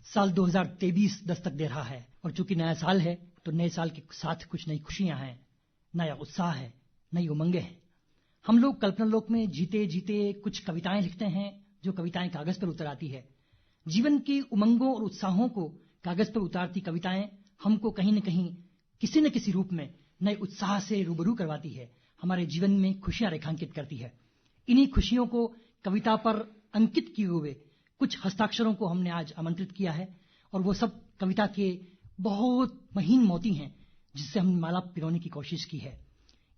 साल 2023 दस्तक दे रहा है और चूंकि नया साल है तो नए साल के साथ कुछ नई खुशियां हैं, नया उत्साह है, नई उमंगें हैं। हम लोग कल्पना लोक में जीते जीते कुछ कविताएं लिखते हैं, जो कविताएं कागज पर उतर आती है। जीवन की उमंगों और उत्साहों को कागज पर उतारती कविताएं हमको कहीं न कहीं किसी न किसी रूप में नए उत्साह से रूबरू करवाती है, हमारे जीवन में खुशियां रेखांकित करती है। इन्हीं खुशियों को कविता पर अंकित किए हुए कुछ हस्ताक्षरों को हमने आज आमंत्रित किया है और वो सब कविता के बहुत महीन मोती हैं जिससे हमने माला पिरोने की कोशिश की है।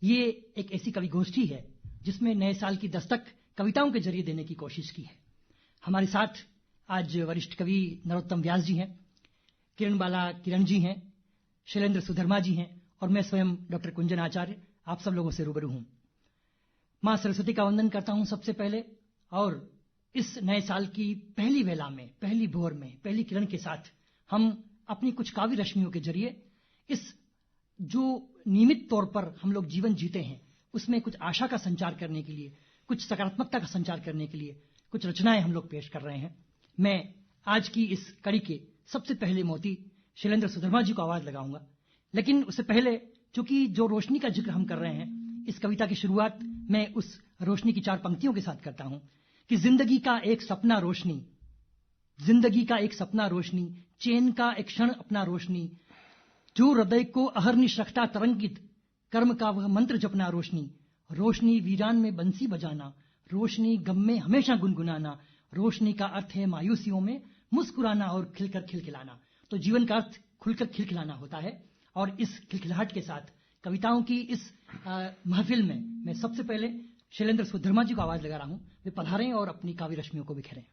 ये एक ऐसी कवि गोष्ठी है जिसमें नए साल की दस्तक कविताओं के जरिए देने की कोशिश की है। हमारे साथ आज वरिष्ठ कवि नरोत्तम व्यास जी हैं, किरण जी हैं, शैलेंद्र सुधर्मा जी हैं और मैं स्वयं डॉक्टर कुंजन आचार्य आप सब लोगों से रूबरू हूं। मां सरस्वती का वंदन करता हूं सबसे पहले और इस नए साल की पहली वेला में, पहली भोर में, पहली किरण के साथ हम अपनी कुछ काव्य रश्मियों के जरिए इस जो नियमित तौर पर हम लोग जीवन जीते हैं उसमें कुछ आशा का संचार करने के लिए, कुछ सकारात्मकता का संचार करने के लिए कुछ रचनाएं हम लोग पेश कर रहे हैं। मैं आज की इस कड़ी के सबसे पहले मोती शैलेंद्र सुधर्मा जी को आवाज लगाऊंगा, लेकिन उससे पहले चूंकि जो रोशनी का जिक्र हम कर रहे हैं, इस कविता की शुरुआत मैं उस रोशनी की 4 पंक्तियों के साथ करता हूं कि जिंदगी का एक सपना रोशनी, जिंदगी का एक सपना रोशनी, चैन का एक क्षण अपना रोशनी, जो हृदय को अहर्निश रखता तरंगित, कर्म का वह मंत्र जपना रोशनी, रोशनी वीरान में बंसी बजाना, रोशनी गम में हमेशा गुनगुनाना, रोशनी का अर्थ है मायूसियों में मुस्कुराना और खिलकर खिलखिलाना। तो जीवन का अर्थ खुलकर खिलखिलाना होता है और इस खिलखिलाहट के साथ कविताओं की इस महफिल में मैं सबसे पहले शैलेंद्र सुधर्मा जी को आवाज लगा रहा हूं, वे पधारें और अपनी काव्य रश्मियों को बिखेरें।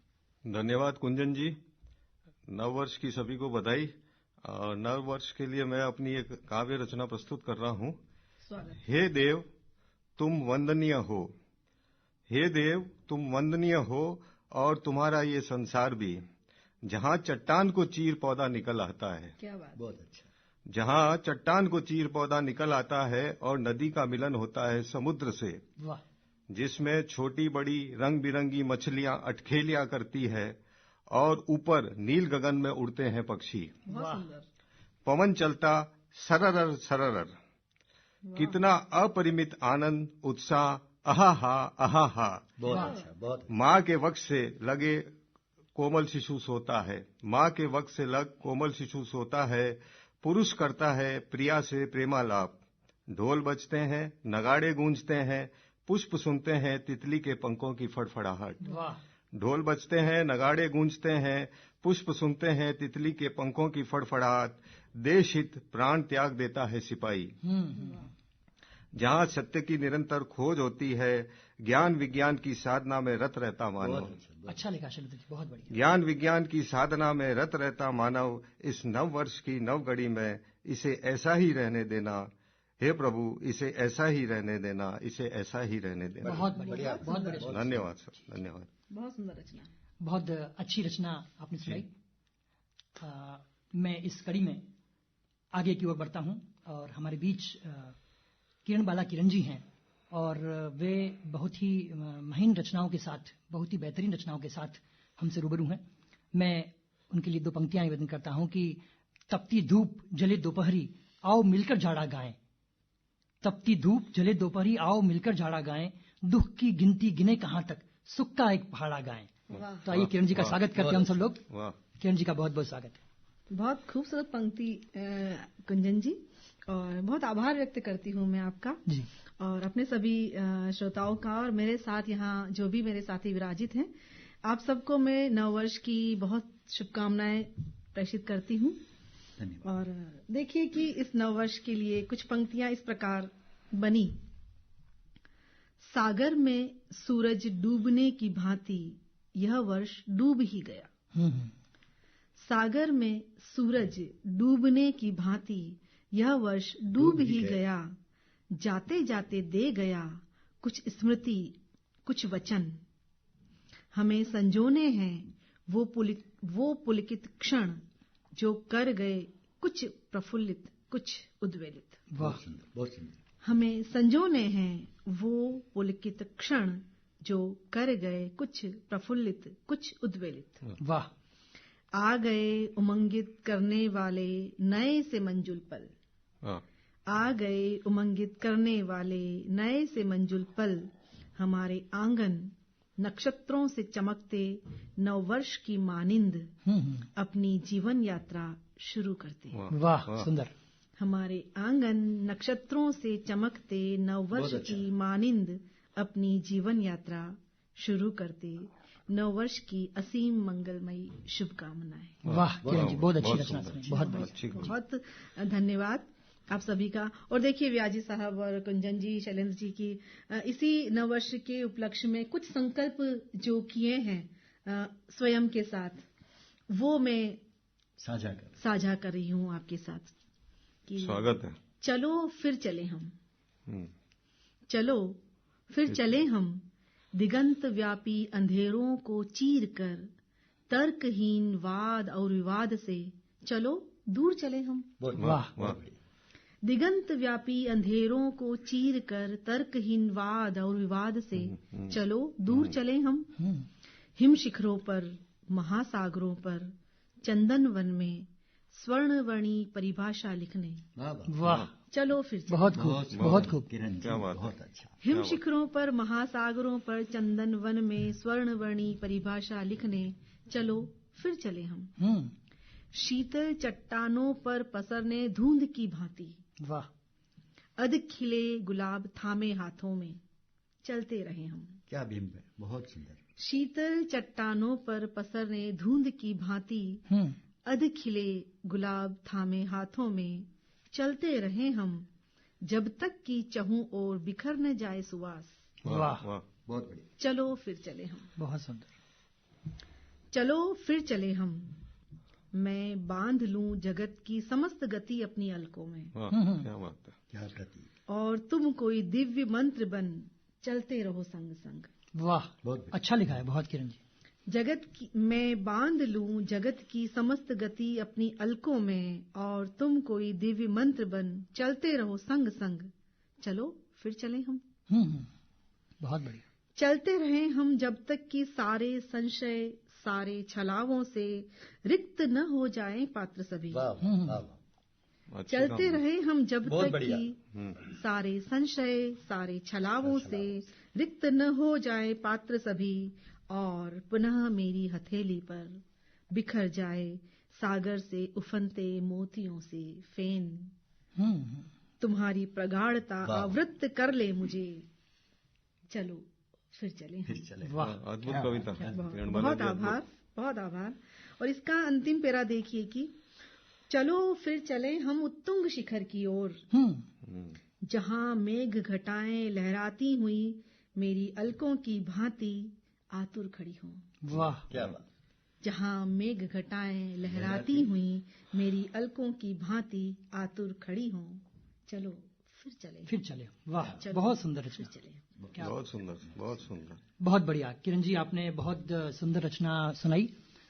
धन्यवाद कुंजन जी। नव वर्ष की सभी को बधाई। नव वर्ष के लिए मैं अपनी एक काव्य रचना प्रस्तुत कर रहा हूं। हे देव तुम वंदनीय हो, हे देव तुम वंदनीय हो और तुम्हारा ये संसार भी, जहां चट्टान को चीर पौधा निकल आता है। क्या बात, बहुत अच्छा। जहां चट्टान को चीर पौधा निकल आता है और नदी का मिलन होता है समुद्र से, वाह, जिसमें छोटी बड़ी रंग बिरंगी मछलियां अटखेलियां करती है और ऊपर नील गगन में उड़ते हैं पक्षी। बहुत सुंदर। पवन चलता सररर सररर, कितना अपरिमित आनंद उत्साह, अहाहा अहाहा। बहुत अच्छा, बहुत अच्छा। माँ के वक्ष से लगे कोमल शिशु सोता है, माँ के वक्ष से लग कोमल शिशु सोता है, पुरुष करता है प्रिया से प्रेमालाप, ढोल बजते हैं, नगाड़े गूंजते हैं, पुष्प सुनते हैं तितली के पंखों की फड़फड़ाहट। ढोल बजते हैं, नगाड़े गूंजते हैं, पुष्प सुनते हैं तितली के पंखों की फड़फड़ाहट, देश हित प्राण त्याग देता है सिपाही। जहां सत्य की निरंतर खोज होती है, ज्ञान विज्ञान की साधना में रत रहता मानव। अच्छा लिखा शैलेंद्र जी, बहुत बढ़िया। ज्ञान विज्ञान की साधना में रत रहता मानव, इस नव वर्ष की नव घड़ी में इसे ऐसा ही रहने देना। हे प्रभु, इसे ऐसा ही रहने देना, इसे ऐसा ही रहने देना। बहुत बढ़िया, बहुत बढ़िया। धन्यवाद सर, धन्यवाद। बहुत सुंदर रचना, बहुत अच्छी रचना आपने सुनाई। मैं इस कड़ी में आगे की ओर बढ़ता हूं और हमारे बीच किरण जी हैं और वे बहुत ही महीन रचनाओं के साथ, बहुत ही बेहतरीन रचनाओं के साथ हमसे रूबरू हैं। मैं उनके लिए 2 पंक्तियां निवेदन करता हूं कि तपती धूप जले दोपहरी, आओ मिलकर झाड़ा गाएं। तपती धूप जले दोपहरी, आओ मिलकर झाड़ा गाएं, दुख की गिनती गिने कहां तक, सुख का एक पहाड़ा गाएं। तो आइए किरण जी का स्वागत करते हैं हम सब लोग। किरण जी का बहुत बहुत स्वागत है। बहुत खूबसूरत पंक्ति कुंजन जी, और बहुत आभार व्यक्त करती हूँ मैं आपका जी, और अपने सभी श्रोताओं का, और मेरे साथ यहाँ जो भी मेरे साथी विराजित हैं, आप सबको मैं नववर्ष की बहुत शुभकामनाएं प्रेषित करती हूँ। और देखिए कि इस नववर्ष के लिए कुछ पंक्तियां इस प्रकार बनी। सागर में सूरज डूबने की भांति यह वर्ष डूब ही गया। सागर में सूरज डूबने की भांति यह वर्ष डूब ही गया, जाते जाते दे गया कुछ स्मृति कुछ वचन, हमें संजोने हैं वो पुलकित क्षण, जो कर गए कुछ प्रफुल्लित कुछ उद्वेलित। बहुत सुंदर, बहुत सुंदर। हमें संजोने हैं वो पुलकित क्षण, जो कर गए कुछ प्रफुल्लित कुछ उद्वेलित। वाह। आ गए उमंगित करने वाले नए से मंजुल पल। आ गए उमंगित करने वाले नए से मंजुल पल, हमारे आंगन नक्षत्रों से चमकते नववर्ष की मानिंद अपनी जीवन यात्रा शुरू करते। वाह, सुंदर। हमारे आंगन नक्षत्रों से चमकते नववर्ष की मानिंद अपनी जीवन यात्रा शुरू करते। नववर्ष की असीम मंगलमयी शुभकामनाएं। वाह किरण जी, बहुत अच्छी रचना सुनी, बहुत धन्यवाद आप सभी का। और देखिए व्याजी साहब और कुंजन जी, शैलेंद्र जी की इसी नववर्ष के उपलक्ष्य में कुछ संकल्प जो किए हैं स्वयं के साथ, वो मैं साझा कर रही हूँ आपके साथ। स्वागत है। चलो फिर चले हम, चलो फिर चले हम, दिगंत व्यापी अंधेरों को चीर कर, तर्कहीन वाद और विवाद से चलो दूर चले हम। वाह। दिगंत व्यापी अंधेरों को चीर कर, तर्कहीन वाद और विवाद से चलो दूर चले हम। हिम शिखरों पर, महासागरों पर, चंदन वन में स्वर्णवर्णी परिभाषा लिखने। वाह, चलो फिर चले। बहुत खूब, बहुत खूब। क्या बात, बहुत अच्छा। हिम शिखरों पर, महासागरों पर, चंदन वन में स्वर्णवर्णी परिभाषा लिखने चलो फिर चले हम। शीतल चट्टानों पर पसरने धुंध की भांति, वाह, अध खिले गुलाब थामे हाथों में चलते रहे हम। क्या बिंब है, बहुत सुंदर। शीतल चट्टानों पर पसरने धुंध की भांति, अध खिले गुलाब थामे हाथों में चलते रहे हम, जब तक कि चहु और बिखर न जाए सुवास। वाह, बहुत बढ़िया। चलो फिर चले हम, बहुत सुंदर। चलो फिर चले हम, मैं बांध लूं जगत की समस्त गति अपनी अलकों में। क्या बात है, क्या प्रतीक। और तुम कोई दिव्य मंत्र बन चलते रहो संग संग। वाह, बहुत अच्छा लिखा है, बहुत किरण जी। मैं बांध लूं जगत की समस्त गति अपनी अलकों में, और तुम कोई दिव्य मंत्र बन चलते रहो संग संग। चलो फिर चले हम। बहुत बढ़िया। चलते रहे हम जब तक कि सारे संशय, सारे छलावों से रिक्त न हो जाए पात्र सभी। चलते रहे हम जब तक कि सारे संशय, सारे छलावों से रिक्त न हो जाए पात्र सभी, और पुनः मेरी हथेली पर बिखर जाए सागर से उफनते मोतियों से फेन। तुम्हारी प्रगाढ़ता आवृत्त कर ले मुझे, चलो फिर चले। वाह, अद्भुत कविता। बहुत आभार, बहुत आभार। और इसका अंतिम पैरा देखिए कि चलो फिर चले हम उत्तुंग शिखर की ओर, जहां मेघ घटाएं लहराती हुई मेरी अलकों की भांति आतुर खड़ी हूँ। वाह, क्या बात। जहां मेघ घटाएं लहराती हुई मेरी अलकों की भांति आतुर खड़ी हूँ। चलो फिर चले। वाह, बहुत सुंदर रचना। बहुत सुंदर, बहुत सुंदर, बहुत बढ़िया किरण जी, आपने बहुत सुंदर रचना सुनाई।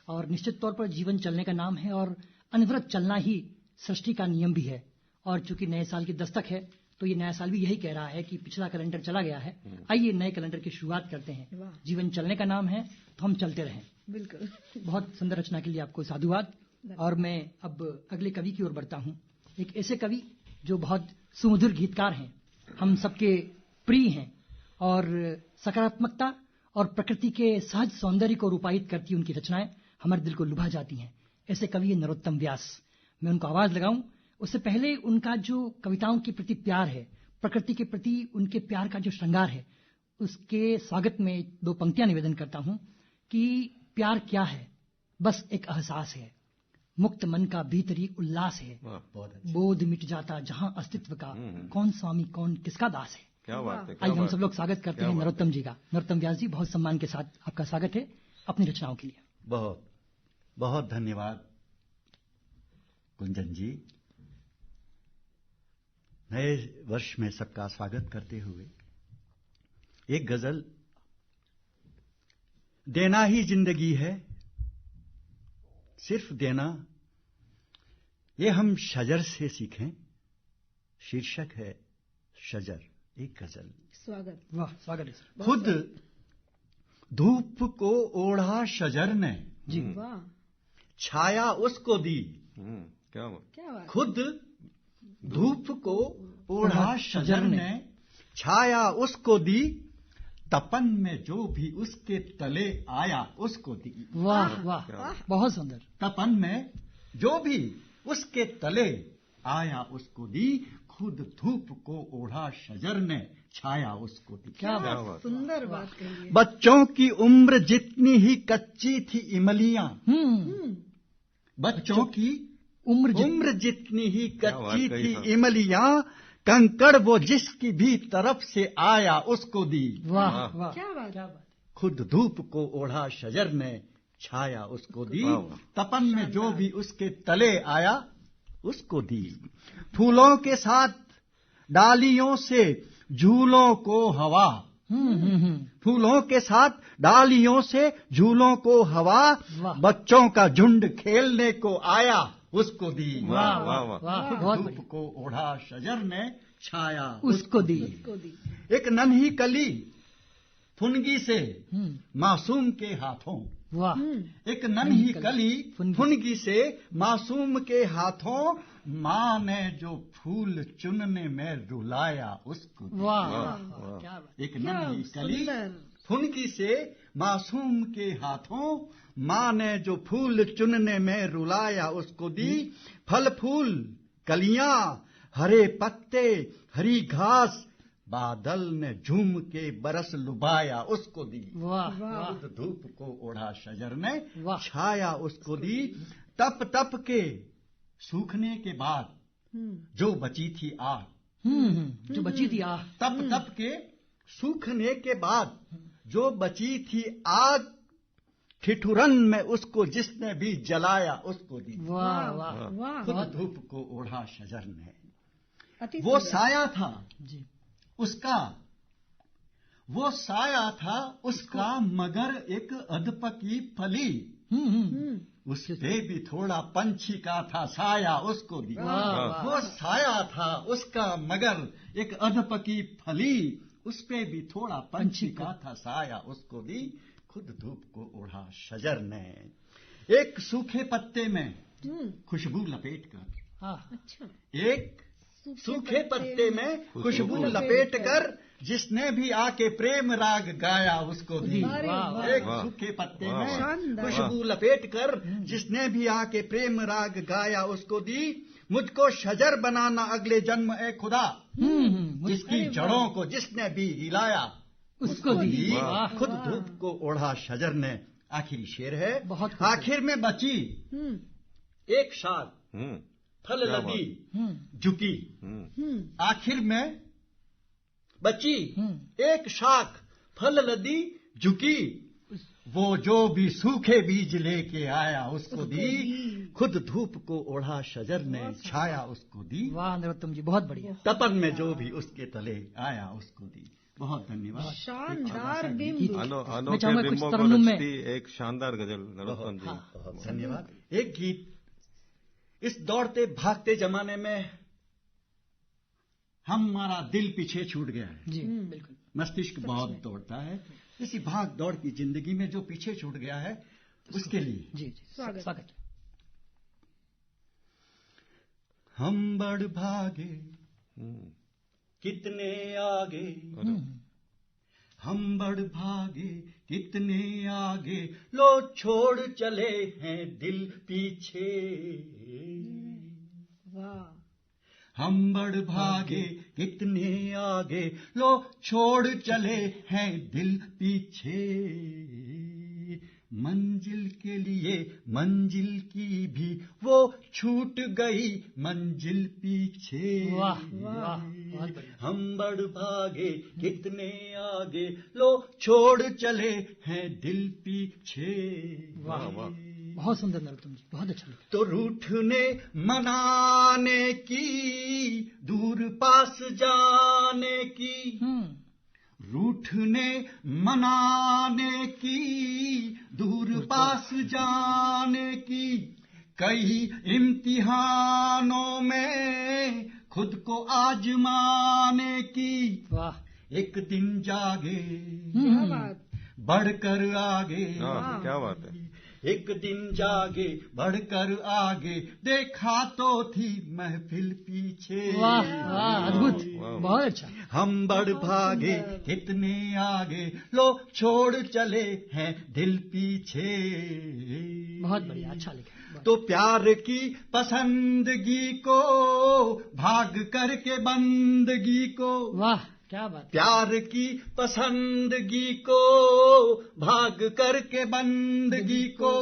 और निश्चित तौर पर जीवन चलने का नाम है, और अनवरत चलना ही सृष्टि का नियम भी है। और चूंकि नए साल की दस्तक है, तो ये नया साल भी यही कह रहा है कि पिछला कैलेंडर चला गया है, आइए नए कैलेंडर की शुरुआत करते हैं। जीवन चलने का नाम है, तो हम चलते रहें। बिल्कुल। बहुत सुंदर रचना के लिए आपको साधुवाद। और मैं अब अगले कवि की ओर बढ़ता हूँ। एक ऐसे कवि जो बहुत सुमधुर गीतकार हैं, हम सबके प्रिय हैं, और सकारात्मकता और प्रकृति के सहज सौंदर्य को रूपायित करती उनकी रचनाएं हमारे दिल को लुभा जाती हैं। ऐसे कवि है नरोत्तम व्यास। मैं उनको आवाज लगाऊं उससे पहले उनका जो कविताओं के प्रति प्यार है, प्रकृति के प्रति उनके प्यार का जो श्रृंगार है, उसके स्वागत में 2 पंक्तियां निवेदन करता हूं कि प्यार क्या है, बस एक एहसास है, मुक्त मन का भीतरी उल्लास है, बोध मिट जाता जहां अस्तित्व का, कौन स्वामी कौन किसका दास है। क्या बात है। आइए हम सब लोग स्वागत करते हैं नरोत्तम जी का। नरोत्तम व्यास जी, बहुत सम्मान के साथ आपका स्वागत है अपनी रचनाओं के लिए। बहुत बहुत धन्यवाद कुंजन जी। नए वर्ष में सबका स्वागत करते हुए एक गजल। देना ही जिंदगी है, सिर्फ देना, ये हम शजर से सीखें। शीर्षक है शजर, एक गजल। स्वागत। वाह, स्वागत है सर। खुद धूप को ओढ़ा शजर ने जी, वाह, छाया उसको दी। क्या बात। खुद धूप को ओढ़ा शजर ने, छाया उसको दी, तपन में जो भी उसके तले आया उसको दी। वाह वाह, बहुत सुंदर। तपन में जो भी उसके तले आया उसको दी, खुद धूप को ओढ़ा शजर ने, छाया उसको दी। क्या सुंदर बात कही। बच्चों की उम्र जितनी ही कच्ची थी इमलियां, बच्चों की उम्र जितनी ही कच्ची थी इमलियां, कंकड़ वो जिसकी भी तरफ से आया उसको दी। वाह वाह, क्या बात। खुद धूप को ओढ़ा शजर ने, छाया उसको दी, तपन में जो भी उसके तले आया उसको दी। फूलों के साथ डालियों से झूलों को हवा, फूलों के साथ डालियों से झूलों को हवा, बच्चों का झुंड खेलने को आया उसको दी। वाह वाह वाह, धूप को ओढ़ा शजर ने, छाया उसको दी। एक नन्ही कली फुनगी से मासूम के हाथों, वाह, एक नन्ही कली फुनगी से मासूम के हाथों, माँ ने जो फूल चुनने में रुलाया उसको दी। वाह, एक नन्ही कली फुनगी से मासूम के हाथों, माँ ने जो फूल चुनने में रुलाया उसको दी। फल फूल कलियां, हरे पत्ते, हरी घास, बादल ने झूम के बरस लुभाया उसको दी। खुद धूप को ओढ़ा शजर ने, छाया उसको दी। तप तप के सूखने के बाद जो बची थी आग, जो बची थी आग, तप तप के सूखने के बाद जो बची थी आग, ठिठुरन में उसको जिसने भी जलाया उसको दी। वाह वाह, खुद धूप को ओढ़ा शजर ने। वो साया था जी उसका, वो साया था उसका, मगर एक अधपकी फली, उस पे भी थोड़ा पंछी का था साया उसको दी। वो साया था उसका, मगर एक अधपकी फली, उस पे भी थोड़ा पंछी का था साया उसको दी। खुद धूप को ओढ़ा शजर ने। एक सूखे पत्ते में खुशबू लपेट कर, अच्छा, एक सूखे पत्ते में खुशबू लपेट कर, जिसने भी आके प्रेम राग गाया उसको दी। एक सूखे पत्ते में खुशबू लपेट कर, जिसने भी आके प्रेम राग गाया उसको दी। मुझको शजर बनाना अगले जन्म ए खुदा, जिसकी जड़ों को जिसने भी हिलाया उसको दी। खुद धूप को ओढ़ा शजर ने। आखिरी शेर है, आखिर में बची एक शाख, फल लदी झुकी, आखिर में बची एक शाख, फल लदी झुकी, वो जो भी सूखे बीज लेके आया उसको दी। खुद धूप को ओढ़ा शजर ने, छाया उसको दी। वाह नरोत्तम जी, बहुत बढ़िया। तपन में जो भी उसके तले आया उसको दी। बहुत धन्यवाद। शानदार बिंब। अनोखे बिंबों को रचती एक शानदार गजल नरोत्तम जी। बहुत धन्यवाद। एक गीत, इस दौड़ते भागते जमाने में हमारा दिल पीछे छूट गया है जी, बिल्कुल। मस्तिष्क बहुत दौड़ता है। इसी भाग दौड़ की जिंदगी में जो पीछे छूट गया है उसके लिए जी स्वागत। हम बढ़ भागे कितने आगे, हम बढ़ भागे कितने आगे, लो छोड़ चले हैं दिल पीछे। वाह। हम बढ़ भागे कितने आगे, लो छोड़ चले हैं दिल पीछे। मंजिल के लिए मंजिल की भी वो छूट गई मंजिल पीछे। वाह वाह, हम बढ़ भागे कितने आगे, लो छोड़ चले हैं दिल पीछे। वाह वाह, बहुत सुंदर नरोत्तम जी, बहुत अच्छा लगा। तो रूठने मनाने की, दूर पास जाने की, रूठने मनाने की, दूर पास जाने की, कई इम्तिहानों में खुद को आजमाने की। वाह। एक दिन जागे क्या बात, बढ़कर आगे, क्या बात है। एक दिन जागे बढ़कर आगे, देखा तो थी महफिल पीछे। वाह वाह, अद्भुत, बहुत अच्छा। हम बढ़ भागे कितने आगे, लो छोड़ चले हैं दिल पीछे। बहुत बढ़िया, अच्छा लिखा। तो प्यार की पसंदगी को भाग करके बंदगी को, वाह क्या बात। प्यार की पसंदगी को भाग करके बंदगी को,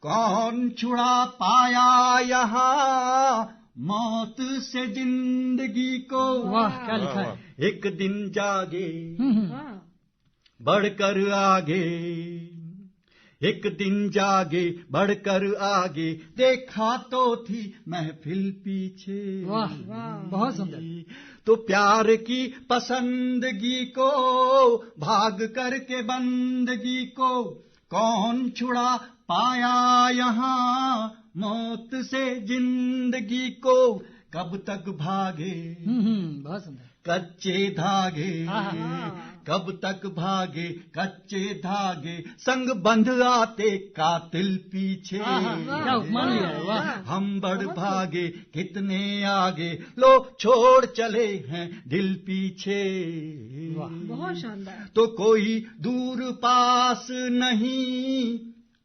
कौन छुड़ा पाया यहाँ मौत से जिंदगी को। वाह क्या लिखा है। एक दिन जागे बढ़कर आगे, एक दिन जागे बढ़कर आगे, देखा तो थी महफिल पीछे। वाह बहुत सुंदर। तो प्यार की पसंदगी को भाग करके बंदगी को, कौन छुड़ा पाया यहाँ मौत से जिंदगी को। कब तक भागे बहुत सुंदर। कच्चे धागे, कब तक भागे कच्चे धागे, संग बंध आते कातिल पीछे। क्या उपमान लिया है, वाह। हम बढ़ भागे कितने आगे, लो छोड़ चले हैं दिल पीछे। बहुत शानदार। तो कोई दूर पास नहीं,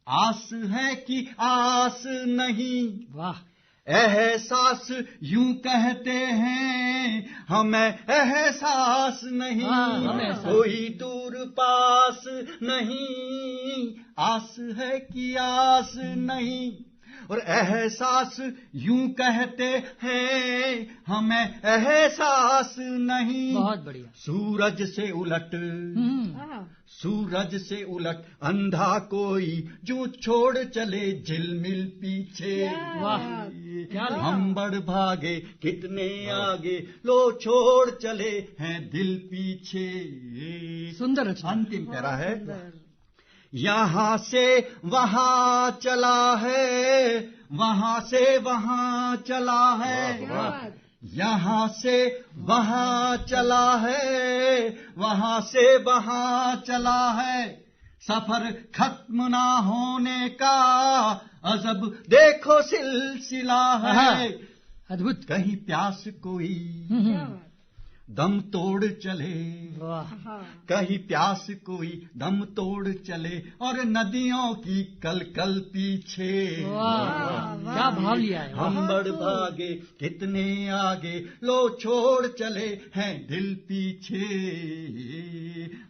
आस है कि आस नहीं। वाह। एहसास यूं कहते हैं, हमें एहसास नहीं। कोई दूर पास नहीं, आस है कि आस नहीं। और एहसास यूं कहते हैं, हमें एहसास नहीं। बहुत बढ़िया। सूरज से उलट, सूरज से उलट अंधा कोई, जो छोड़ चले झिलमिल पीछे। वाह क्या। हम बढ़ भागे कितने आगे, लो छोड़ चले हैं दिल पीछे। सुंदर रचना। अंतिम पैरा है। यहाँ से वहाँ चला है, वहाँ से वहाँ चला है। यहाँ से वहाँ चला है, वहाँ से वहाँ चला है। सफर खत्म ना होने का अजब देखो सिलसिला है। अद्भुत। कहीं प्यास कोई दम तोड़ चले, कहीं प्यास कोई दम तोड़ चले, और नदियों की कल कल पीछे। क्या भाव लिया है। हम बढ़ भागे कितने आगे, लो छोड़ चले हैं दिल पीछे।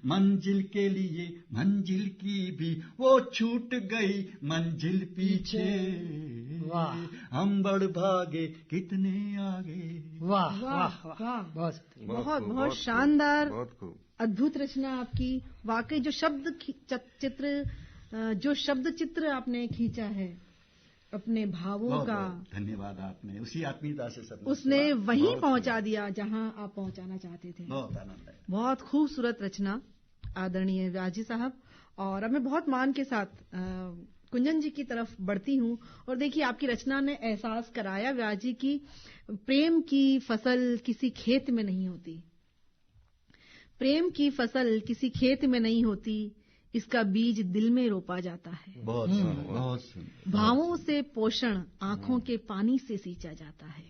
मंजिल के लिए मंजिल की भी वो छूट गई मंजिल पीछे। हम बढ़ भागे कितने आगे। वाह वाह वाह, बहुत बहुत शानदार, अद्भुत रचना आपकी। वाकई जो शब्द चित्र आपने खींचा है अपने भावों का, धन्यवाद। आपने उसी आत्मीयता से सब उसने वहीं पहुंचा दिया जहां आप पहुंचाना चाहते थे। बहुत आनंद है। बहुत खूबसूरत रचना आदरणीय व्यास जी साहब। और अब मैं बहुत मान के साथ कुंजन जी की तरफ बढ़ती हूँ। और देखिए, आपकी रचना ने एहसास कराया व्यास जी की प्रेम की फसल किसी खेत में नहीं होती। प्रेम की फसल किसी खेत में नहीं होती, इसका बीज दिल में रोपा जाता है। बहुत भावों से पोषण आंखों के पानी से सींचा जाता है।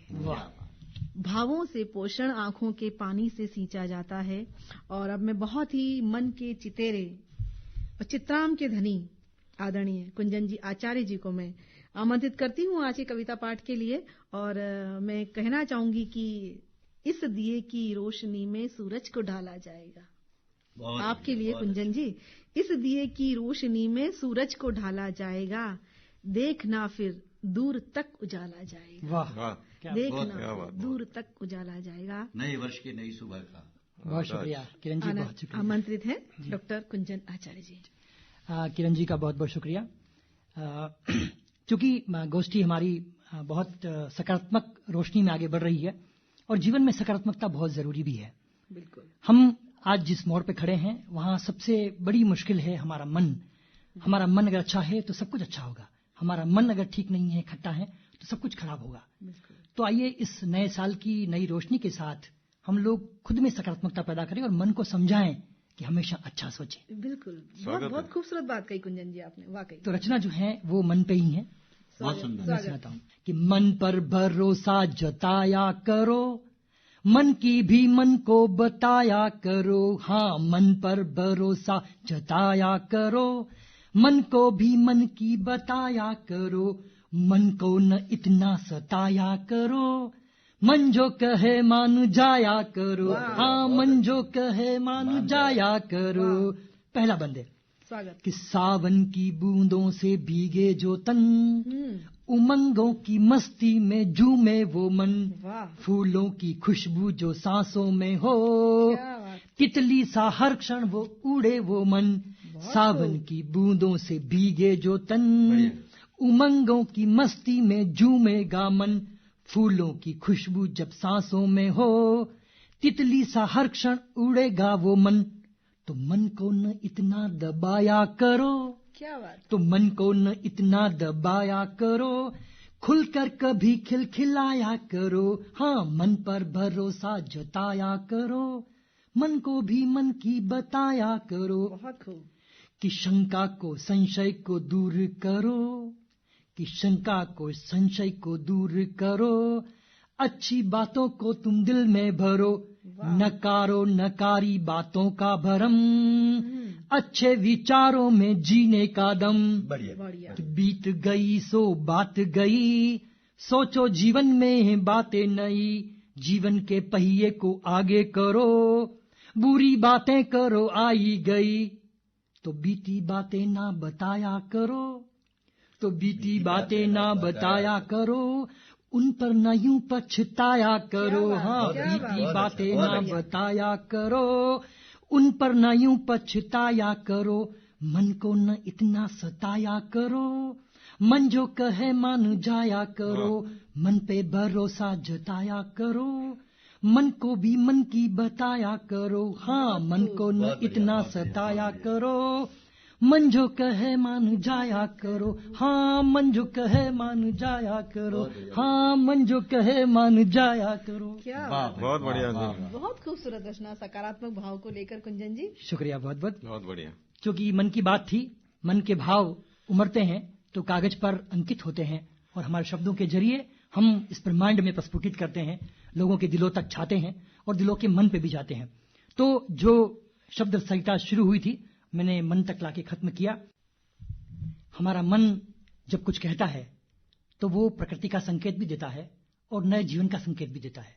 भावों से पोषण आंखों के पानी से सींचा जाता है। और अब मैं बहुत ही मन के चितेरे और चित्राम के धनी आदरणीय कुंजन जी आचार्य जी को मैं आमंत्रित करती हूँ आज के कविता पाठ के लिए। और मैं कहना चाहूंगी कि इस दिए की रोशनी में सूरज को ढाला जाएगा। आपके लिए कुंजन जी, इस दिए की रोशनी में सूरज को ढाला जाएगा, देखना फिर दूर तक उजाला जाएगा। वाह, देखना दूर तक उजाला जाएगा। नए वर्ष की नई सुबह का बहुत शुक्रिया किरण जी, बहुत शुक्रिया। आमंत्रित है डॉक्टर कुंजन आचार्य जी। किरण जी का बहुत बहुत शुक्रिया। क्योंकि गोष्ठी हमारी बहुत सकारात्मक रोशनी में आगे बढ़ रही है और जीवन में सकारात्मकता बहुत जरूरी भी है। बिल्कुल। हम आज जिस मोड़ पे खड़े हैं वहाँ सबसे बड़ी मुश्किल है हमारा मन। हमारा मन अगर अच्छा है तो सब कुछ अच्छा होगा, हमारा मन अगर ठीक नहीं है, खट्टा है, तो सब कुछ खराब होगा। तो आइए इस नए साल की नई रोशनी के साथ हम लोग खुद में सकारात्मकता पैदा करें और मन को समझाएं कि हमेशा अच्छा सोचें। बिल्कुल, बहुत खूबसूरत बात कही कुंजन जी आपने, वाकई। तो रचना जो है वो मन पे ही है। बहुत सुंदर। मैं सुनाता हूँ कि मन पर भरोसा जताया करो, मन की भी मन को बताया करो। हाँ, मन पर भरोसा जताया करो, मन को भी मन की बताया करो। मन को न इतना सताया करो, मन जो कहे मान जाया करो। हाँ, मन जो कहे मान जाया करो। पहला बंद है स्वागत। कि सावन की बूंदों से भीगे जो तन, उमंगों की मस्ती में झूमे वो मन। फूलों की खुशबू जो सांसों में हो, तितली सा हर क्षण वो उड़े वो मन। सावन की बूंदों से भीगे जो तन, उमंगों की मस्ती में झूमेगा मन। फूलों की खुशबू जब सांसों में हो, तितली सा हर क्षण उड़ेगा वो मन। तो मन को न इतना दबाया करो, क्या बात। तो मन को न इतना दबाया करो, खुलकर कभी खिलखिलाया करो। हाँ, मन पर भरोसा जताया करो, मन को भी मन की बताया करो। बहुत खूब। कि शंका को संशय को दूर करो, कि शंका को संशय को दूर करो। अच्छी बातों को तुम दिल में भरो, नकारो नकारी बातों का भरम। अच्छे विचारों में जीने का दम। बढ़िया। बीत गई सो बात गई, सोचो जीवन में बातें नई। जीवन के पहिए को आगे करो, बुरी बातें करो आई गई। तो बीती बातें ना बताया करो, तो बीती बातें ना बताया करो। उन पर न यूं पछताया करो। हाँ, बीती बातें ना बताया करो, उन पर न यूं पछताया करो। मन को न इतना सताया करो, मन जो कहे मान जाया करो। मन पे भरोसा जताया करो, मन को भी मन की बताया करो। हाँ, मन को न इतना सताया करो, मन जो कहे मान जाया करो। हाँ, मन जो कहे मान जाया करो। हाँ, मन जो कहे मान जाया करो। क्या बहुत बढ़िया। बहुत खूबसूरत रचना, सकारात्मक भाव को लेकर कुंजन जी। शुक्रिया, बहुत बहुत। बहुत बढ़िया। क्योंकि मन की बात थी, मन के भाव उमड़ते हैं तो कागज पर अंकित होते हैं, और हमारे शब्दों के जरिए हम इस ब्रह्मांड में प्रस्फुटित करते हैं, लोगों के दिलों तक छाते हैं और दिलों के मन पे भी जाते हैं। तो जो शब्द सरिता शुरू हुई थी, मैंने मन तक लाके खत्म किया। हमारा मन जब कुछ कहता है तो वो प्रकृति का संकेत भी देता है और नए जीवन का संकेत भी देता है।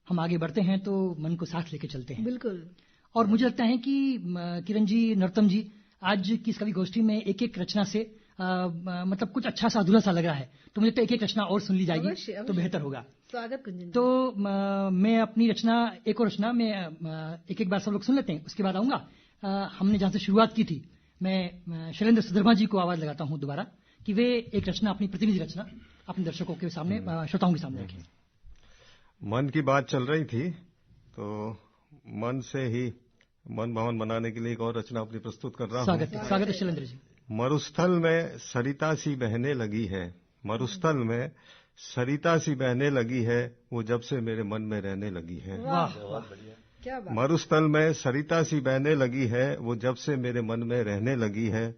हम आगे बढ़ते हैं तो मन को साथ लेके चलते हैं। बिल्कुल। और मुझे लगता है कि किरण जी, नरोत्तम जी, आज की इस कवि गोष्ठी में एक एक रचना से मतलब कुछ अच्छा सा अधूरा सा लग रहा है, तो मुझे लगता है एक एक रचना और सुन ली जाएगी अवश्य, तो बेहतर होगा। स्वागत कुंजन जी। तो मैं अपनी रचना, एक और रचना में एक एक बार सब लोग सुन लेते हैं, उसके बाद आऊंगा। हमने जहां से शुरुआत की थी, मैं शैलेंद्र सुधर्मा जी को आवाज लगाता हूं दोबारा कि वे एक रचना, अपनी प्रतिनिधि रचना अपने दर्शकों के सामने, श्रोताओं के सामने रखें। मन की बात चल रही थी तो मन से ही मन भवन बनाने के लिए एक और रचना अपनी प्रस्तुत कर रहा हूँ। स्वागत है शैलेंद्र जी। मरुस्थल में सरिता सी बहने लगी है, मरुस्थल में सरिता सी बहने लगी है, वो जब से मेरे मन में रहने लगी है। वाह, बहुत बढ़िया, क्या बात। मरुस्थल में सरिता सी बहने लगी है, वो जब से मेरे मन में रहने लगी है।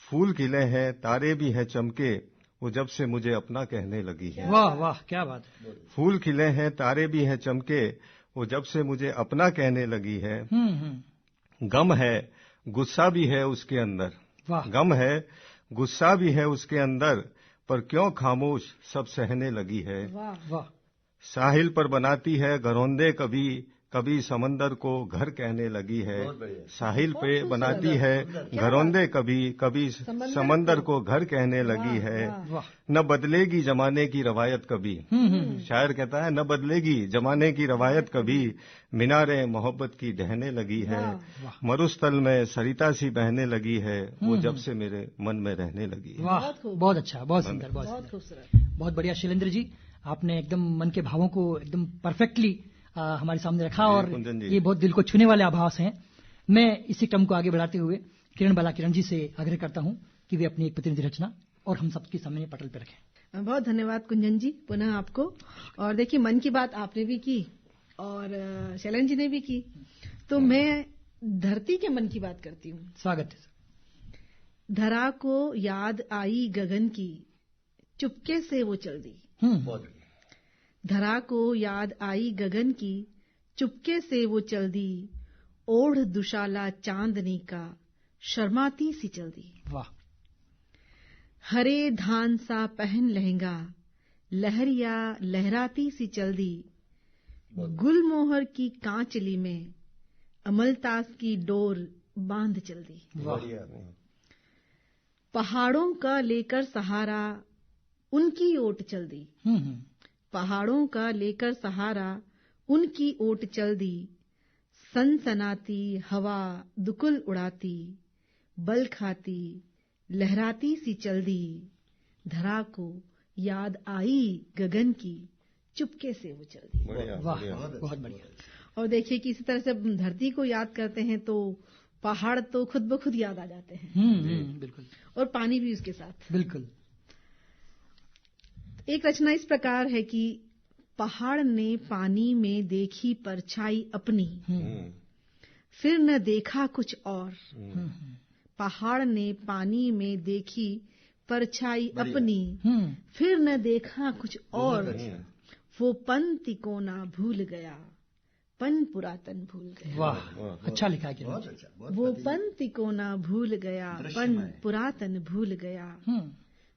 फूल खिले हैं, तारे भी हैं चमके, वो जब से मुझे अपना कहने लगी है। वाह वाह, क्या बात। फूल खिले हैं, तारे भी हैं चमके, वो जब से मुझे अपना कहने लगी है। गम है, गुस्सा भी है उसके अंदर, गम है, गुस्सा भी है उसके अंदर, पर क्यों खामोश सब सहने लगी है। वाह। साहिल पर बनाती है घरौंदे, कभी कभी समंदर को घर कहने लगी है। साहिल पे बनाती है घरौंदे, कभी कभी समंदर को घर कहने लगी है। न बदलेगी जमाने की रवायत कभी, शायर कहता है न बदलेगी जमाने की रवायत कभी, मीनारे मोहब्बत की ढहने लगी है। मरुस्थल में सरिता सी बहने लगी है, वो जब से मेरे मन में रहने लगी है। वाह, बहुत अच्छा, बहुत सुंदर, बहुत खूबसूरत, बहुत बढ़िया शैलेंद्र जी। आपने एकदम मन के भावों को एकदम परफेक्टली हमारे सामने रखा, और ये बहुत दिल को छूने वाले आभास हैं। मैं इसी क्रम को आगे बढ़ाते हुए किरण जी से आग्रह करता हूं कि वे अपनी एक प्रतिनिधि रचना और हम सबके सामने पटल पर रखें। बहुत धन्यवाद कुंजन जी, पुनः आपको। और देखिए, मन की बात आपने भी की और शैलेंद्र जी ने भी की, तो मैं धरती के मन की बात करती हूँ। स्वागत है। धरा को याद आई गगन की, चुपके से वो चल दी। धरा को याद आई गगन की, चुपके से वो चल दी। ओढ़ दुशाला चांदनी का, शर्माती सी चल दी। वाह। हरे धान सा पहन लहंगा, लहरिया लहराती सी चल दी। गुलमोहर की कांचली में, अमलतास की डोर बांध चल दी। पहाड़ों का लेकर सहारा, उनकी ओट चल दी। पहाड़ों का लेकर सहारा, उनकी ओट चल दी। सनसनाती हवा दुकुल उड़ाती, बल खाती लहराती सी चल दी। धरा को याद आई गगन की, चुपके से वो चल दी। वाह, बहुत बढ़िया। और देखिए कि इसी तरह से धरती को याद करते हैं तो पहाड़ तो खुद ब खुद याद आ जाते हैं। बिल्कुल। और पानी भी उसके साथ। बिल्कुल। एक रचना इस प्रकार है कि पहाड़ ने पानी में देखी परछाई अपनी, फिर न देखा कुछ और। पहाड़ ने पानी में देखी परछाई अपनी, फिर न देखा कुछ और। वो पंक्ति को ना भूल गया, पन पुरातन भूल गया। वाह, अच्छा लिखा है। वो पंक्ति को ना भूल गया, पन पुरातन भूल गया।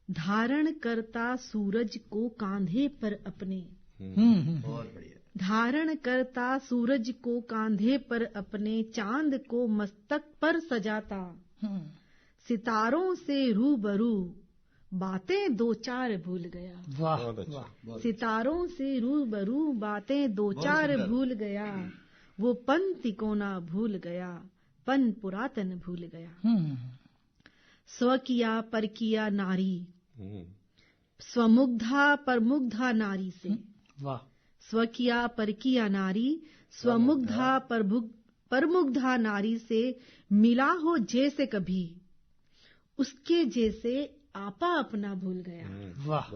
धारण करता सूरज को कांधे पर अपने, धारण करता सूरज को कांधे पर अपने। चांद को मस्तक पर सजाता, सितारों से रूबरू बातें दो चार भूल गया। वाह, वाह। सितारों से रूबरू बातें दो चार भूल गया। वो पंक्ति को ना भूल गया, पन पुरातन भूल गया। स्व किया पर किया नारी, स्वमुग्धा पर मुग्धा नारी से। वाह। स्व किया पर किया नारी, स्वमुग्धा पर मुग्धा नारी से। मिला हो जैसे कभी, उसके जैसे आपा अपना भूल गया। वाह।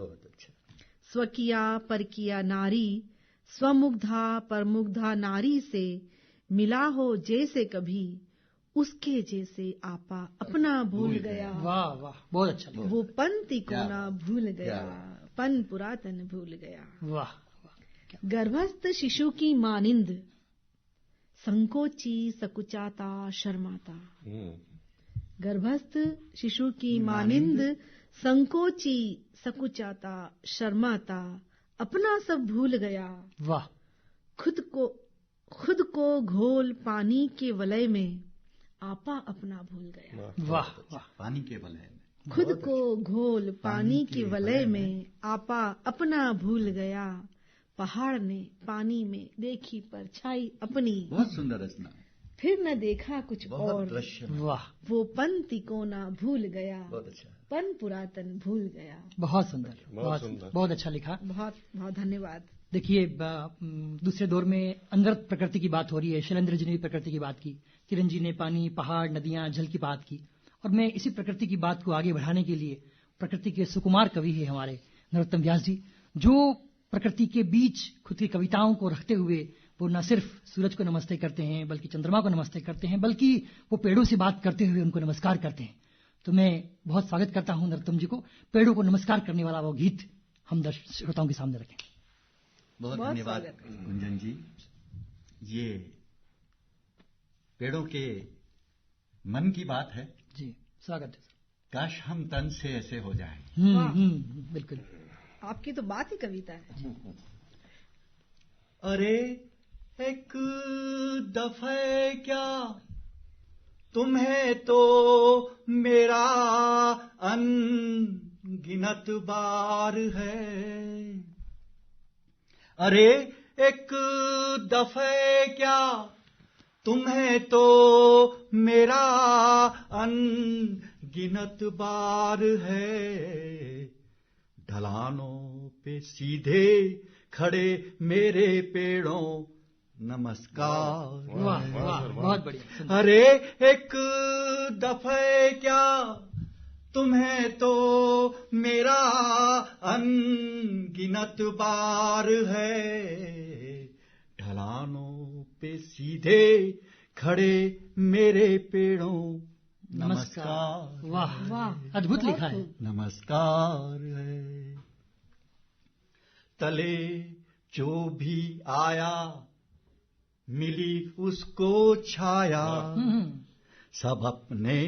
स्व किया पर किया नारी, स्वमुग्धा पर मुग्धा नारी से। मिला हो जैसे कभी, उसके जैसे आपा अपना भूल गया। वाह वाह, बहुत अच्छा। वो पंक्ति को ना भूल गया, पन पुरातन भूल गया। वाह। गर्भस्थ शिशु की मानिंद, संकोची सकुचाता शर्माता। गर्भस्थ शिशु की मानिंद, संकोची सकुचाता शर्माता। अपना सब भूल गया। वाह। खुद को घोल पानी के वलय में, आपा अपना भूल गया। वाह वाह। पानी के वलय में, खुद को घोल पानी के वलय में, आपा अपना भूल गया। पहाड़ ने पानी में देखी परछाई अपनी, बहुत सुंदर रचना। फिर न देखा कुछ और। वाह। वो पंक्ति को ना भूल गया, बहुत अच्छा। पन पुरातन भूल गया। बहुत सुंदर, बहुत अच्छा लिखा। बहुत बहुत धन्यवाद। देखिए, दूसरे दौर में अनवरत प्रकृति की बात हो रही है। शैलेंद्र जी ने प्रकृति की बात की, किरण जी ने पानी, पहाड़, नदियां, जल की बात की। और मैं इसी प्रकृति की बात को आगे बढ़ाने के लिए, प्रकृति के सुकुमार कवि है हमारे नरोत्तम व्यास जी, जो प्रकृति के बीच खुद की कविताओं को रखते हुए वो न सिर्फ सूरज को नमस्ते करते हैं, बल्कि चंद्रमा को नमस्ते करते हैं, बल्कि वो पेड़ों से बात करते हुए उनको नमस्कार करते हैं। तो मैं बहुत स्वागत करता हूं नरोत्तम जी को। पेड़ों को नमस्कार करने वाला वो गीत हम श्रोताओं के सामने रखें। बहुत धन्यवाद गुंजन जी। ये पेड़ों के मन की बात है जी। स्वागत है। काश हम तन से ऐसे हो जाए। बिल्कुल, आपकी तो बात ही कविता है। अरे एक दफे क्या तुम्हें तो मेरा अनगिनत बार है। अरे एक दफे क्या तुम्हें तो मेरा अनगिनत बार है। ढलानों पे सीधे खड़े मेरे पेड़ों नमस्कार। वाह वाह, बहुत बढ़िया। अरे एक दफे क्या तुम्हें तो मेरा अनगिनत बार है। ढलानों पे सीधे खड़े मेरे पेड़ों नमस्कार। वाह वाह, अद्भुत लिखा है। नमस्कार है। तले जो भी आया मिली उसको छाया, सब अपने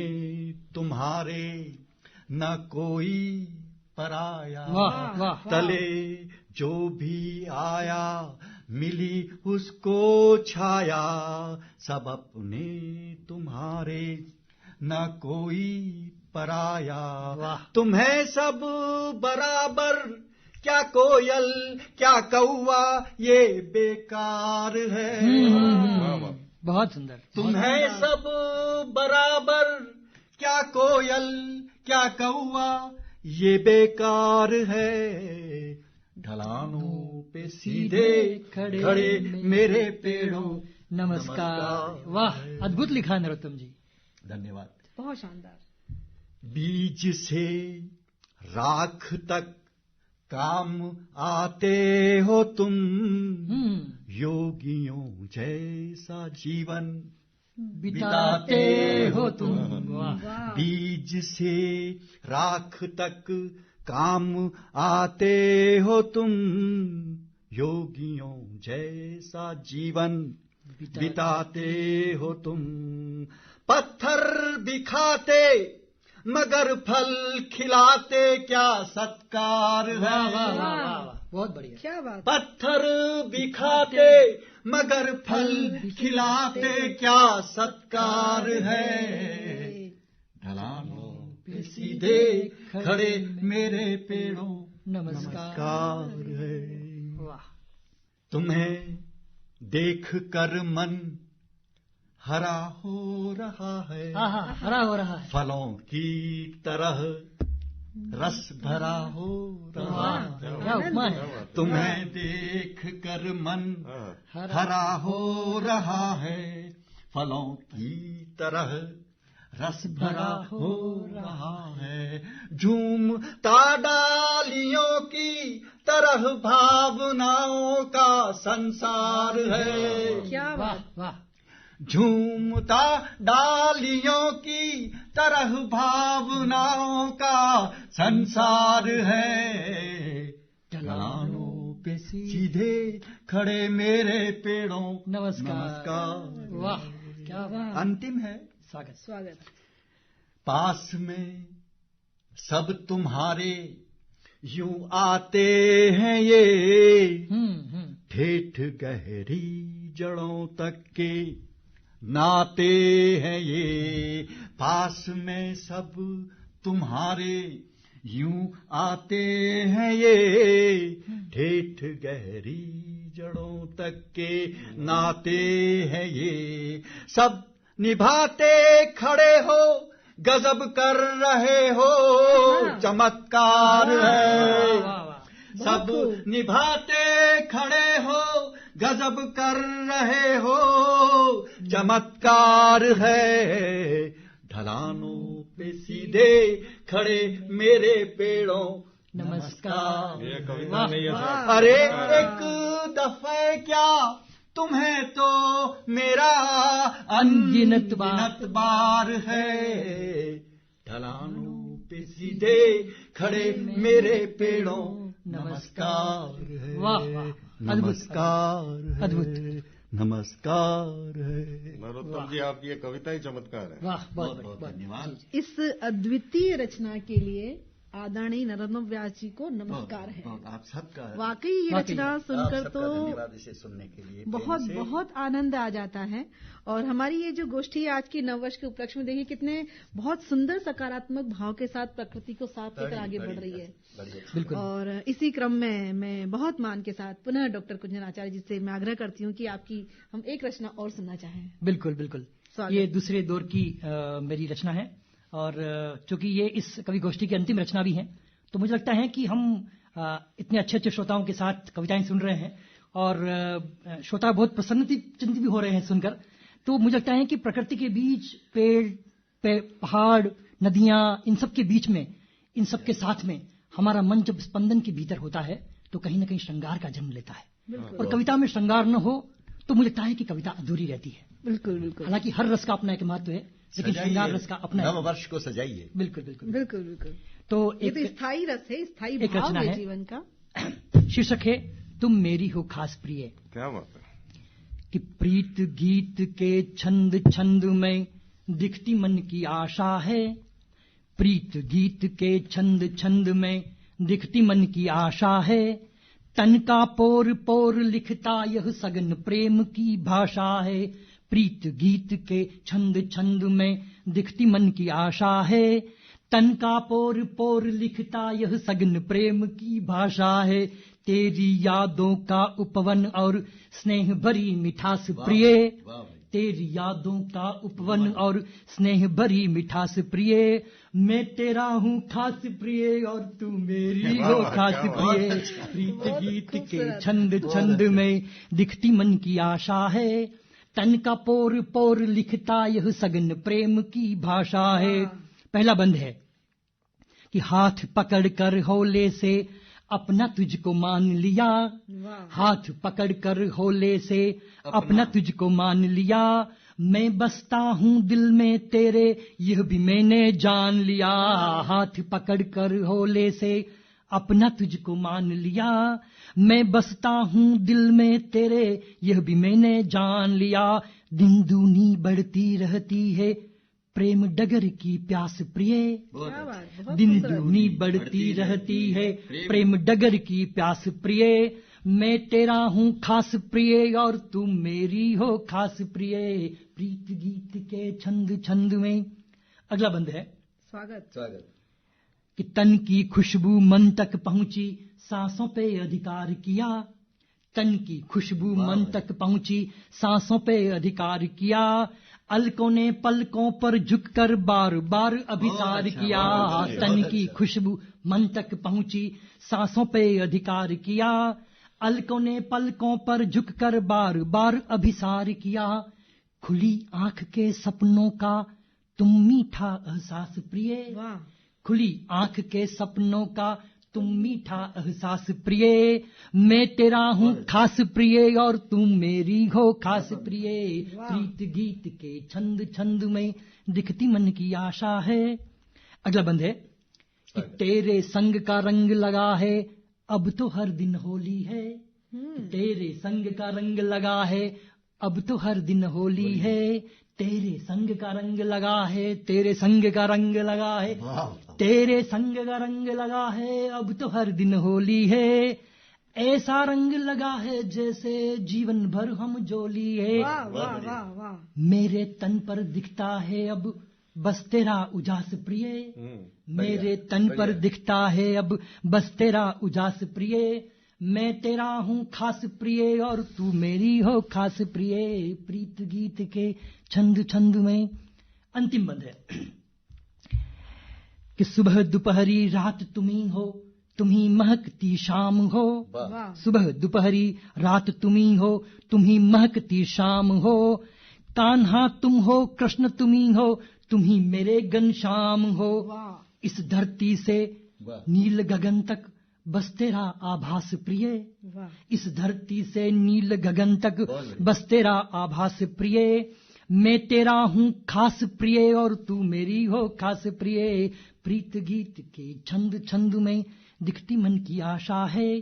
तुम्हारे न कोई पराया। वाह वाह। तले जो भी आया मिली उसको छाया, सब अपने तुम्हारे न कोई पराया। तुम्हें सब बराबर, क्या कोयल क्या कौवा ये बेकार है। बहुत सुंदर। तुम्हें सब बराबर, क्या कोयल क्या कौवा ये बेकार है। ढलानों पे सीधे खड़े मेरे पेड़ों नमस्कार। वाह, अद्भुत लिखा नरोत्तम जी। धन्यवाद। बहुत शानदार। बीज से राख तक काम आते हो तुम, योगियों जैसा जीवन बिताते हो तुम। बीज से राख तक काम आते हो तुम, योगियों जैसा जीवन बिताते हो तुम। पत्थर दिखाते मगर फल खिलाते क्या सत्कार है। बहुत बढ़िया, क्या बात। पत्थर दिखाते मगर फल खिलाते क्या सत्कार है। ढलानों पे सीधे खड़े मेरे पेड़ों नमस्कार है। वाह। तुम्हें देख कर मन हरा हो रहा है। हरा हो रहा है। फलों की तरह रस भरा हो रहा है। क्या उपमा है। तुम्हें देख कर मन हरा हो रहा है, फलों की तरह रस भरा हो रहा है। झूमता डालियों की तरह भावनाओं का संसार है। क्या बात। वाह। झूमता डालियों की तरह भावनाओं का संसार है। ढलानों पे सीधे खड़े मेरे पेड़ों नमस्कार। वाह, क्या बात। अंतिम है। स्वागत। पास में सब तुम्हारे यूं आते हैं ये, ठेठ गहरी जड़ों तक के नाते हैं ये। पास में सब तुम्हारे यूं आते हैं ये, ठेठ गहरी जड़ों तक के नाते हैं ये। सब निभाते खड़े हो गजब कर रहे हो चमत्कार है। सब निभाते खड़े हो गजब कर रहे हो चमत्कार है। ढलानों पे सीधे खड़े मेरे पेड़ों नमस्कार। ये कविता नहीं है। अरे एक दफे क्या तुम्हें तो मेरा अनगिनत बार है। ढलानों पे सीधे खड़े मेरे पेड़ों नमस्कार है। वाह, नमस्कार, अद्भुत। नमस्कार है। नरोत्तम जी, आपकी ये कविता ही चमत्कार है। वाह, बहुत धन्यवाद। इस अद्वितीय रचना के लिए आदरणीय नरोत्तम व्यास जी को नमस्कार है। आप सबका वाकई ये रचना सुनकर तो धन्यवाद इसे सुनने के लिए। बहुत बहुत आनंद आ जाता है। और हमारी ये जो गोष्ठी आज की नववर्ष के उपलक्ष्य में देखिए कितने बहुत सुंदर सकारात्मक भाव के साथ प्रकृति को साथ लेकर आगे बढ़ रही है। बिल्कुल। और इसी क्रम में मैं बहुत मान के साथ पुनः डॉक्टर कुंजन आचार्य जी से मैं आग्रह करती हूँ कि आपकी हम एक रचना और सुनना चाहें। बिल्कुल बिल्कुल। ये दूसरे दौर की मेरी रचना है और चूंकि ये इस कवि गोष्ठी की अंतिम रचना भी है, तो मुझे लगता है कि हम इतने अच्छे अच्छे श्रोताओं के साथ कविताएं सुन रहे हैं और श्रोता बहुत प्रसन्नचित्त भी हो रहे हैं सुनकर। तो मुझे लगता है कि प्रकृति के बीच पेड़ पहाड़ नदियां इन सब के बीच में, इन सब के साथ में हमारा मन जब स्पंदन के भीतर होता है तो कहीं ना कहीं श्रृंगार का जन्म लेता है। और कविता में श्रृंगार न हो तो मुझे लगता है कि कविता अधूरी रहती है। बिल्कुल बिल्कुल। हालांकि हर रस का अपना एक महत्व है, लेकिन श्रृंगार रस का अपना नव वर्ष को सजाइए। बिल्कुल बिल्कुल बिल्कुल बिल्कुल। तो एक स्थायी रस है, स्थायी एक भाव रचना है है जीवन का। शीर्षक है तुम मेरी हो खास प्रिय। क्या बात है। कि प्रीत गीत के छंद छंद में दिखती मन की आशा है, प्रीत गीत के छंद छंद में दिखती मन की आशा है, तन का पोर पोर लिखता यह सगन प्रेम की भाषा है, प्रीत गीत के छंद छंद में दिखती मन की आशा है, तन का पोर पोर लिखता यह सगन प्रेम की भाषा है, तेरी यादों का उपवन और स्नेह भरी मिठास प्रिय, तेरी यादों का उपवन और स्नेह भरी मिठास प्रिय, मैं तेरा हूँ खास प्रिय और तू मेरी हो खास प्रिय, प्रीत गीत के छंद छंद में दिखती मन की आशा है, तन का पोर पोर लिखता यह सगन प्रेम की भाषा है। पहला बंद है कि हाथ पकड़ कर होले से अपना तुझको मान लिया, हाथ पकड़ कर होले से अपना तुझको मान लिया, मैं बसता हूँ दिल में तेरे यह भी मैंने जान लिया, हाथ पकड़ कर होले से अपना तुझको मान लिया, मैं बसता हूँ दिल में तेरे यह भी मैंने जान लिया, दिन दूनी बढ़ती रहती है प्रेम डगर की प्यास प्रिय, दिन दूनी बढ़ती रहती है प्रेम डगर की प्यास प्रिय, मैं तेरा हूँ खास प्रिय और तुम मेरी हो खास प्रिय, प्रीत गीत के छंद छंद में। अगला बंद है स्वागत। कि तन की खुशबू मन तक पहुंची सांसों पे अधिकार किया, तन की खुशबू मन तक पहुंची सांसों पे अधिकार किया, अलकों ने पलकों पर झुककर बार बार अभिसार किया, तन की खुशबू मन तक पहुंची सांसों पे अधिकार किया, अलकों ने पलकों पर झुककर बार बार अभिसार किया, खुली आंख के सपनों का तुम मीठा एहसास प्रिय, खुली आंख के सपनों का तुम मीठा एहसास प्रिय, मैं तेरा हूँ खास प्रिय और तुम मेरी हो खास प्रिय, प्रीत गीत के छंद छंद में दिखती मन की आशा है। अगला बंद है कि तेरे संग का रंग लगा है अब तो हर दिन होली है, तेरे संग का रंग लगा है अब तो हर दिन होली है, तेरे संग का रंग लगा है, तेरे संग का रंग लगा है, तेरे संग का रंग लगा है अब तो हर दिन होली है, ऐसा रंग लगा है जैसे जीवन भर हम जोली है, मेरे तन पर दिखता है अब बस तेरा उजास प्रिय, मेरे तन पर दिखता है अब बस तेरा उजास प्रिय, मैं तेरा हूँ खास प्रिय और तू मेरी हो खास प्रिय, प्रीत गीत के छंद छंद में। अंतिम बंद है कि सुबह दोपहरी रात तुम्ही हो, तुम्ही महकती शाम हो, सुबह दोपहरी रात तुम्ही हो, तुम्ही महकती शाम हो, कान्हा तुम हो कृष्ण तुम्ही हो, तुम्ही मेरे घनश्याम हो, इस धरती से नील गगन तक बस तेरा आभास प्रिय, इस धरती से नील गगन तक बस तेरा आभास प्रिय, मैं तेरा हूँ खास प्रिय और तू मेरी हो खास प्रिय, प्रीत गीत के छंद छंद में दिखती मन की आशा है,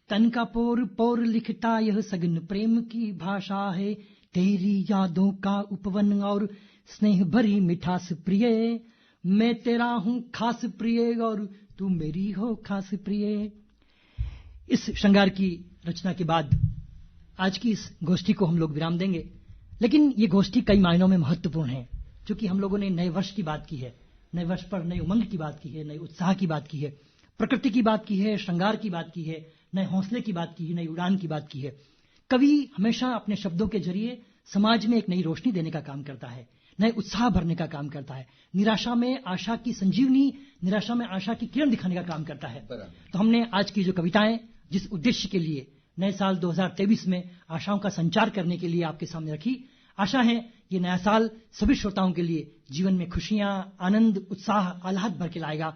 तन का पोर पोर लिखता यह सगन प्रेम की भाषा है, तेरी यादों का उपवन और स्नेह भरी मिठास प्रिय, मैं तेरा हूँ खास प्रिय और तू मेरी हो खास प्रिय। इस श्रृंगार की रचना के बाद आज की इस गोष्ठी को हम लोग विराम देंगे, लेकिन ये गोष्ठी कई मायनों में महत्वपूर्ण है, क्योंकि हम लोगों ने नए वर्ष की बात की है, नए वर्ष पर नए उमंग की बात की है, नए उत्साह की बात की है, प्रकृति की बात की है, श्रृंगार की बात की है, नए हौसले की बात की है, नई उड़ान की बात की है। कवि हमेशा अपने शब्दों के जरिए समाज में एक नई रोशनी देने का काम करता है, नए उत्साह भरने का काम करता है, निराशा में आशा की संजीवनी, निराशा में आशा की किरण दिखाने का काम करता है। तो हमने आज की जो कविताएं जिस उद्देश्य के लिए नए साल 2023 में आशाओं का संचार करने के लिए आपके सामने रखी, आशा है ये नया साल सभी श्रोताओं के लिए जीवन में खुशियां, आनंद, उत्साह, आह्लाद भर के लाएगा।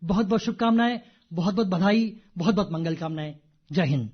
बहुत बहुत शुभकामनाएं, बहुत बहुत बधाई, बहुत बहुत मंगल कामनाएं। जय हिंद।